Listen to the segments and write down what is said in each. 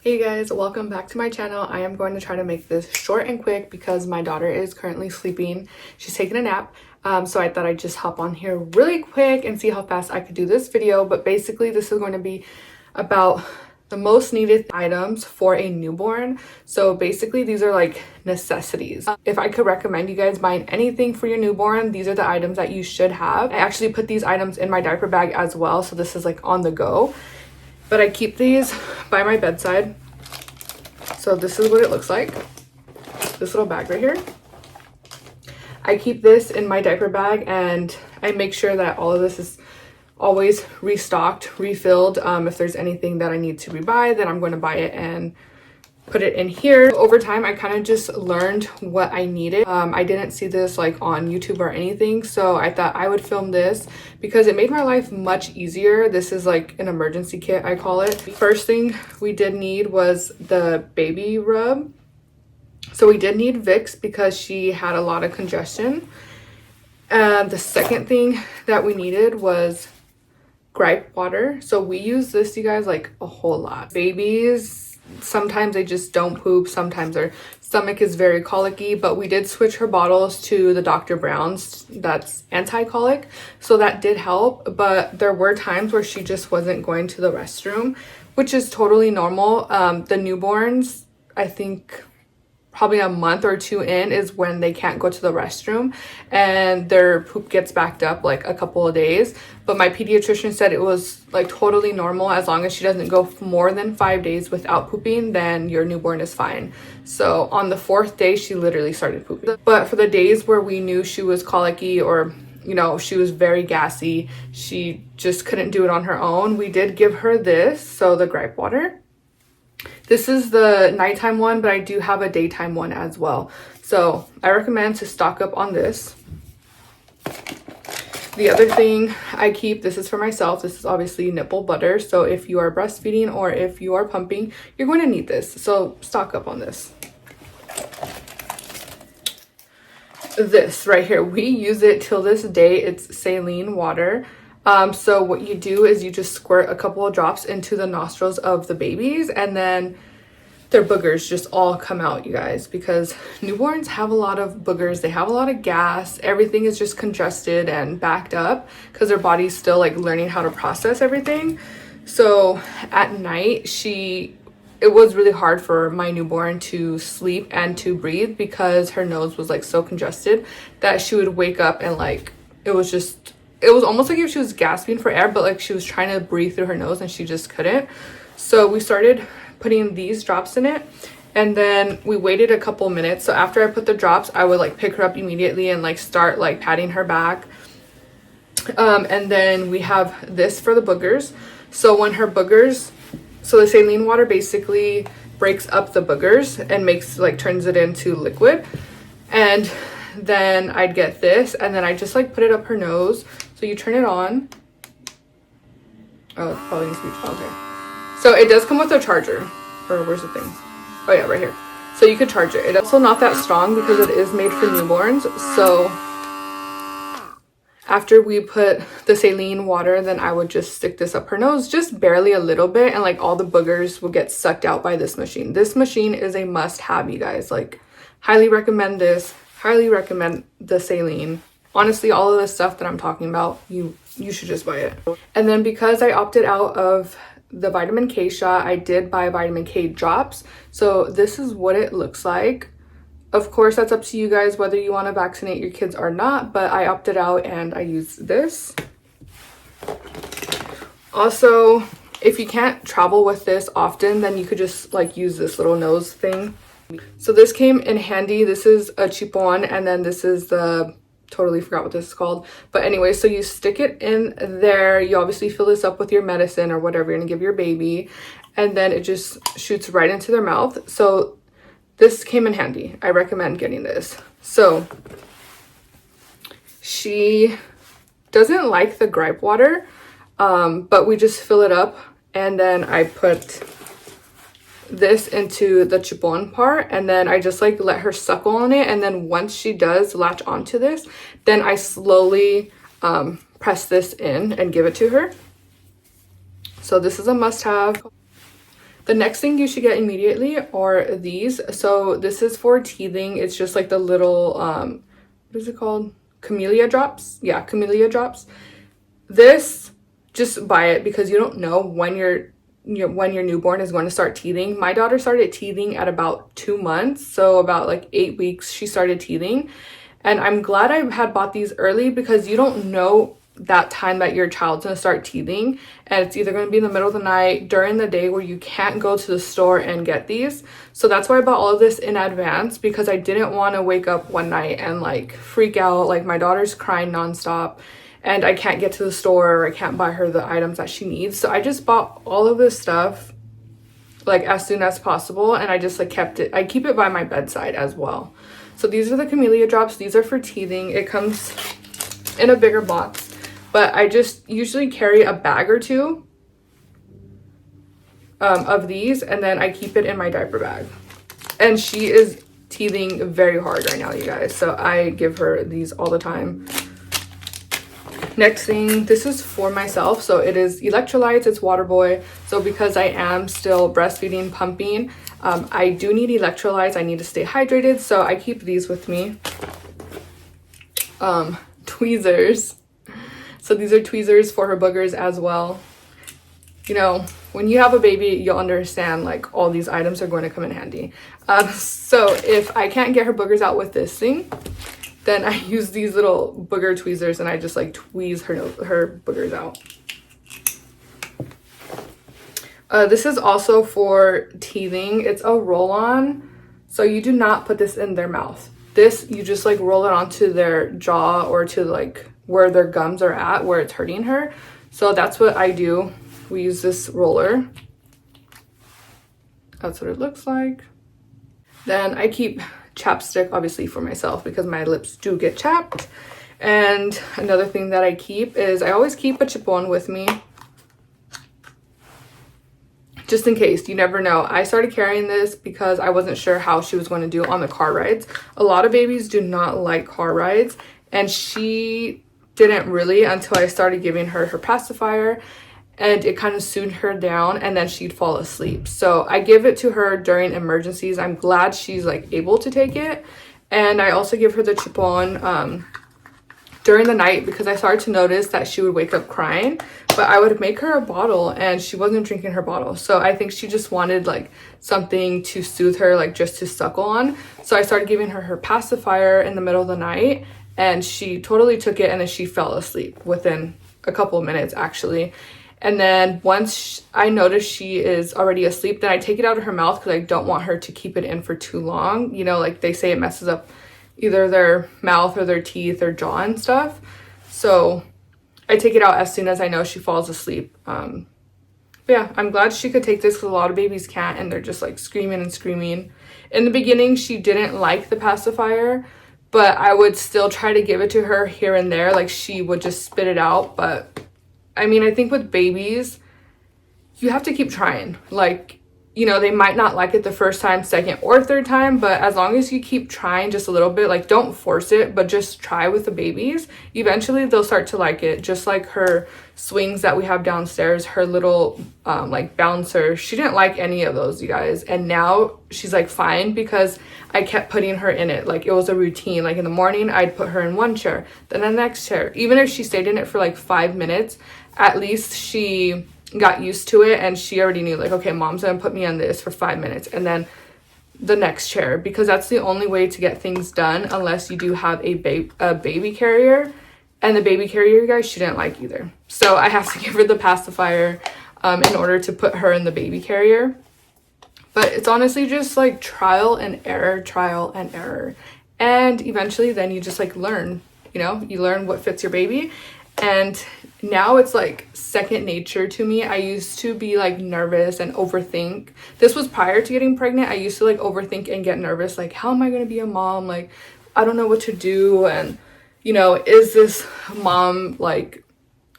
Hey guys, welcome back to my channel. I am going to try to make this short and quick because my daughter is currently sleeping. She's taking a nap. So I thought I'd just hop on here really quick and see how fast I could do this video. But basically this is going to be about the most needed items for a newborn. So basically these are like necessities. If I could recommend you guys buying anything for your newborn, these are the items that you should have. I actually put these items in my diaper bag as well. So this is like on the go. But I keep these by my bedside. So this is what it looks like. This little bag right here. I keep this in my diaper bag and I make sure that all of this is always restocked, refilled. If there's anything that I need to rebuy, then I'm going to buy it and put it in here. Over time, I kind of just learned what I needed. I didn't see this like on YouTube or anything, so I thought I would film this because it made my life much easier. This is like an emergency kit, I call it. First thing we did need was the baby rub. So we did need Vicks because she had a lot of congestion. And the second thing that we needed was gripe water. So we use this, you guys, like a whole lot. Babies, sometimes they just don't poop, sometimes their stomach is very colicky, but we did switch her bottles to the Dr. Brown's that's anti-colic, so that did help. But there were times where she just wasn't going to the restroom, which is totally normal. The newborns, I think probably a month or two in is when they can't go to the restroom and their poop gets backed up like a couple of days. But my pediatrician said it was like totally normal. As long as she doesn't go more than 5 days without pooping, then your newborn is fine. So on the 4th day, she literally started pooping. But for the days where we knew she was colicky or, you know, she was very gassy, she just couldn't do it on her own, we did give her this, so the gripe water. This is the nighttime one, but I do have a daytime one as well. So I recommend to stock up on this. The other thing I keep, this is for myself, this is obviously nipple butter. So if you are breastfeeding or if you are pumping, you're going to need this. So stock up on this. This right here, we use it till this day. It's saline water. So what you do is you just squirt a couple of drops into the nostrils of the babies and then their boogers just all come out, you guys, because newborns have a lot of boogers. They have a lot of gas. Everything is just congested and backed up because their body's still like learning how to process everything. So at night, it was really hard for my newborn to sleep and to breathe because her nose was like so congested that she would wake up and like, it was almost like if she was gasping for air, but like she was trying to breathe through her nose and she just couldn't. So we started putting these drops in it and then we waited a couple minutes. So after I put the drops, I would like pick her up immediately and like start like patting her back. And then we have this for the boogers. So when her boogers, so the saline water basically breaks up the boogers and turns it into liquid. And then I'd get this and then I just like put it up her nose. So you turn it on. Oh, it probably needs to be, okay. So it does come with a charger. Or where's the thing? Oh yeah, right here. So you could charge it. It's also not that strong because it is made for newborns. So after we put the saline water, then I would just stick this up her nose, just barely a little bit, and like all the boogers will get sucked out by this machine. This machine is a must have, you guys. Like, highly recommend this. Highly recommend the saline. Honestly, all of the stuff that I'm talking about, you should just buy it. And then because I opted out of the vitamin K shot, I did buy vitamin K drops. So this is what it looks like. Of course, that's up to you guys whether you want to vaccinate your kids or not, but I opted out and I used this. Also, if you can't travel with this often, then you could just like use this little nose thing. So this came in handy. This is a cheap one, and then this is the, totally forgot what this is called. But anyway, so you stick it in there. You obviously fill this up with your medicine or whatever you're gonna give your baby, and then it just shoots right into their mouth. So this came in handy. I recommend getting this. So she doesn't like the gripe water, but we just fill it up and then I put this into the chupon part and then I just like let her suckle on it, and then once she does latch onto this, then I slowly press this in and give it to her. So this is a must-have. The next thing you should get immediately are these. So this is for teething. It's just like the little what is it called, camellia drops. Yeah, camellia drops. This, just buy it because you don't know when your newborn is going to start teething. My daughter started teething at about 2 months, so about like 8 weeks she started teething. And I'm glad I had bought these early because you don't know that time that your child's gonna start teething, and it's either gonna be in the middle of the night, during the day where you can't go to the store and get these. So that's why I bought all of this in advance, because I didn't want to wake up one night and like freak out, like my daughter's crying nonstop and I can't get to the store, or I can't buy her the items that she needs. So I just bought all of this stuff like as soon as possible, and I just like I keep it by my bedside as well. So these are the camellia drops. These are for teething. It comes in a bigger box, but I just usually carry a bag or two of these, and then I keep it in my diaper bag. And she is teething very hard right now, you guys, so I give her these all the time. Next thing, this is for myself, so it is electrolytes. It's Water Boy. So because I am still breastfeeding, pumping, I do need electrolytes. I need to stay hydrated, so I keep these with me. Tweezers. So these are tweezers for her boogers as well. You know, when you have a baby, you'll understand like all these items are going to come in handy. So if I can't get her boogers out with this thing, then I use these little booger tweezers and I just like tweeze her boogers out. This is also for teething. It's a roll-on, so you do not put this in their mouth. This, you just like roll it onto their jaw or to like where their gums are at, where it's hurting her. So that's what I do. We use this roller. That's what it looks like. Then I keep chapstick obviously for myself because my lips do get chapped. And another thing that I keep is I always keep a chipon with me, just in case. You never know. I started carrying this because I wasn't sure how she was going to do on the car rides. A lot of babies do not like car rides, and she didn't really until I started giving her her pacifier, and it kind of soothed her down, and then she'd fall asleep. So I give it to her during emergencies. I'm glad she's like able to take it. And I also give her the chipon during the night because I started to notice that she would wake up crying, but I would make her a bottle and she wasn't drinking her bottle. So I think she just wanted like something to soothe her, like just to suckle on. So I started giving her her pacifier in the middle of the night, and she totally took it, and then she fell asleep within a couple of minutes actually. And then once I notice she is already asleep, then I take it out of her mouth because I don't want her to keep it in for too long. You know, like they say it messes up either their mouth or their teeth or jaw and stuff. So I take it out as soon as I know she falls asleep. But yeah, I'm glad she could take this because a lot of babies can't, and they're just like screaming and screaming. In the beginning, she didn't like the pacifier, but I would still try to give it to her here and there. Like she would just spit it out. But I mean, I think with babies, you have to keep trying. Like, you know, they might not like it the first time, second, or third time, but as long as you keep trying just a little bit, like don't force it, but just try with the babies, eventually they'll start to like it. Just like her swings that we have downstairs, her little like bouncer, she didn't like any of those, you guys. And now she's like fine because I kept putting her in it. Like it was a routine. Like in the morning, I'd put her in one chair, then the next chair. Even if she stayed in it for like 5 minutes, at least she got used to it, and she already knew like, okay, mom's gonna put me on this for 5 minutes and then the next chair, because that's the only way to get things done unless you do have a baby carrier. And the baby carrier, guys, she didn't like either. So I have to give her the pacifier in order to put her in the baby carrier. But it's honestly just like trial and error. And eventually then you just like learn, you know, you learn what fits your baby. And now it's like second nature to me. I used to be like nervous and overthink. This was prior to getting pregnant. I used to like overthink and get nervous. Like, how am I going to be a mom? Like, I don't know what to do. And, you know, is this mom like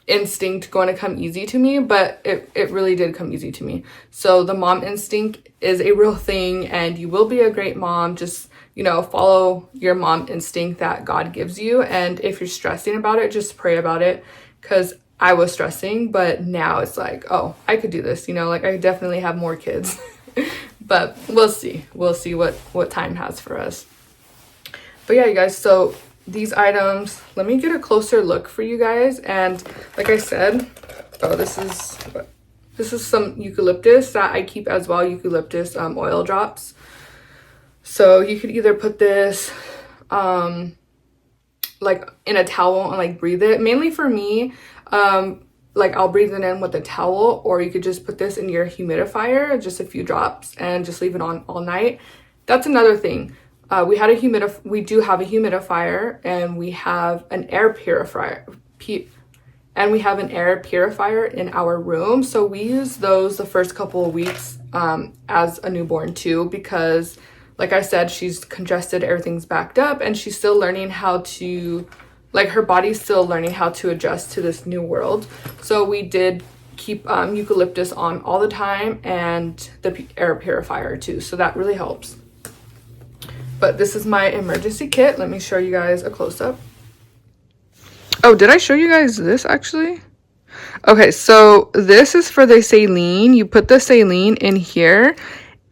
instinct going to come easy to me? But it really did come easy to me. So the mom instinct is a real thing, and you will be a great mom. Just, you know, follow your mom instinct that God gives you. And if you're stressing about it, just pray about it. Because I was stressing, but now it's like, oh, I could do this, you know, like I definitely have more kids. But we'll see what time has for us. But yeah, you guys, so these items, let me get a closer look for you guys. And like I said, oh, this is some eucalyptus that I keep as well, eucalyptus oil drops. So you could either put this like in a towel and like breathe it. Mainly for me, like I'll breathe it in with a towel, or you could just put this in your humidifier, just a few drops, and just leave it on all night. That's another thing. We do have a humidifier, and we have an air purifier. And we have an air purifier in our room. So we use those the first couple of weeks as a newborn too, because like I said, she's congested, everything's backed up, and she's still learning how to, like her body's still learning how to adjust to this new world. So we did keep eucalyptus on all the time, and the air purifier too. So that really helps. But this is my emergency kit. Let me show you guys a close-up. Oh, did I show you guys this actually? Okay, so this is for the saline. You put the saline in here,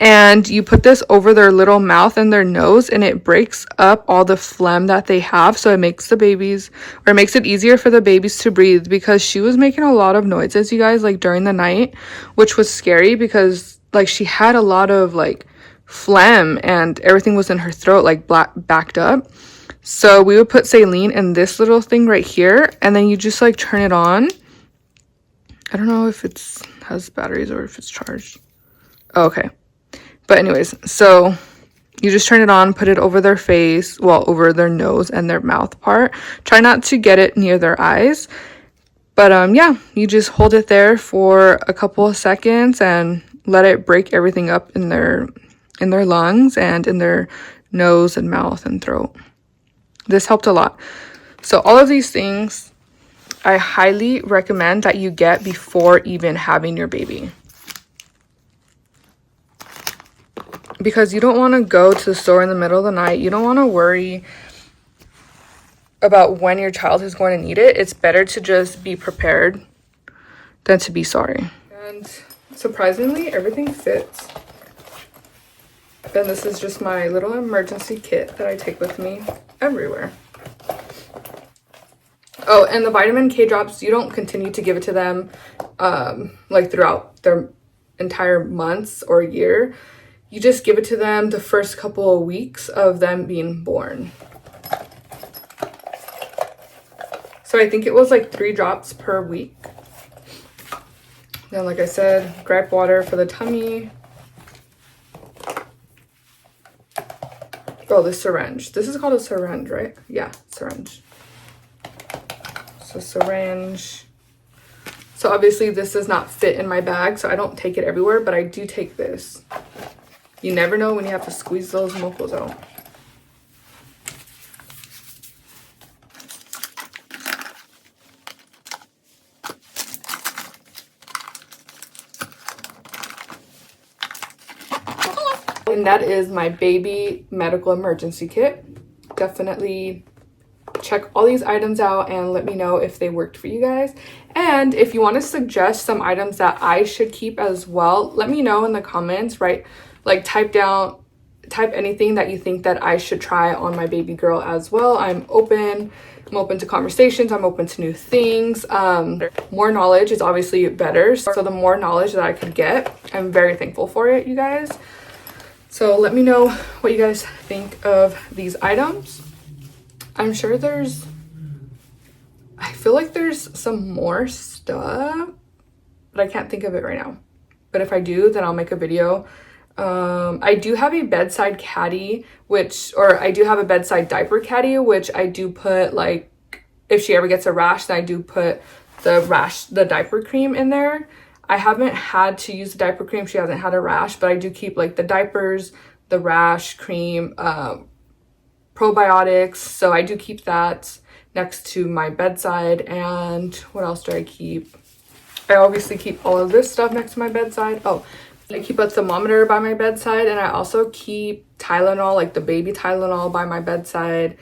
and you put this over their little mouth and their nose, and it breaks up all the phlegm that they have. So it makes it makes it easier for the babies to breathe, because she was making a lot of noises, you guys, like during the night, which was scary because like she had a lot of like phlegm and everything was in her throat, like backed up. So we would put saline in this little thing right here, and then you just like turn it on. I don't know if it's has batteries or if it's charged. Oh, okay. But anyways, so you just turn it on, put it over their face, well, over their nose and their mouth part. Try not to get it near their eyes. But yeah, you just hold it there for a couple of seconds and let it break everything up in their lungs and in their nose and mouth and throat. This helped a lot. So all of these things I highly recommend that you get before even having your baby, because you don't want to go to the store in the middle of the night. You don't want to worry about when your child is going to need it. It's better to just be prepared than to be sorry. And surprisingly, everything fits. And this is just my little emergency kit that I take with me everywhere. Oh, and the vitamin K drops, you don't continue to give it to them like throughout their entire months or year. You just give it to them the first couple of weeks of them being born. So I think it was like 3 drops per week. Then, like I said, gripe water for the tummy. Oh, the syringe. This is called a syringe, right? Yeah, syringe. So syringe. So obviously this does not fit in my bag, so I don't take it everywhere, but I do take this. You never know when you have to squeeze those mocos out. And that is my baby medical emergency kit. Definitely check all these items out and let me know if they worked for you guys. And if you want to suggest some items that I should keep as well, let me know in the comments, right? Like type anything that you think that I should try on my baby girl as well. I'm open to conversations. I'm open to new things. More knowledge is obviously better. So the more knowledge that I could get, I'm very thankful for it, you guys. So let me know what you guys think of these items. I'm sure I feel like there's some more stuff, but I can't think of it right now. But if I do, then I'll make a video. I do have a bedside caddy, I do have a bedside diaper caddy, which I do put, like, if she ever gets a rash, then I do put the diaper cream in there. I haven't had to use the diaper cream. She hasn't had a rash, but I do keep like the diapers, the rash cream, probiotics. So I do keep that next to my bedside. And what else do I keep? I obviously keep all of this stuff next to my bedside. Oh, I keep a thermometer by my bedside, and I also keep Tylenol, like the baby Tylenol, by my bedside.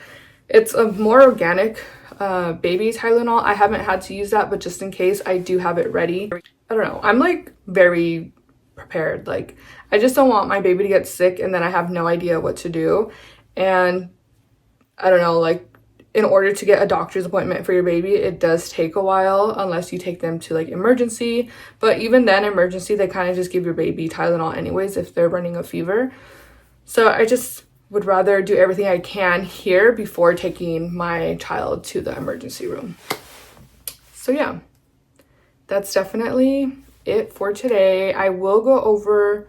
It's a more organic baby Tylenol. I haven't had to use that, but just in case, I do have it ready. I don't know, I'm like very prepared. Like, I just don't want my baby to get sick and then I have no idea what to do. And I don't know, like, in order to get a doctor's appointment for your baby, it does take a while unless you take them to like emergency. But even then, emergency, they kind of just give your baby Tylenol anyways if they're running a fever. So I just would rather do everything I can here before taking my child to the emergency room. So yeah, that's definitely it for today. I will go over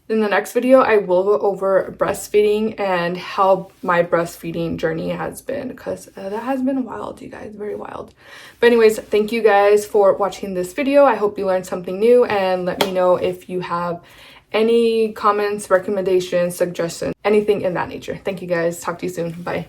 in the next video, I will go over breastfeeding and how my breastfeeding journey has been, because that has been wild, you guys, very wild. But anyways, thank you guys for watching this video. I hope you learned something new, and let me know if you have any comments, recommendations, suggestions, anything in that nature. Thank you guys. Talk to you soon. Bye.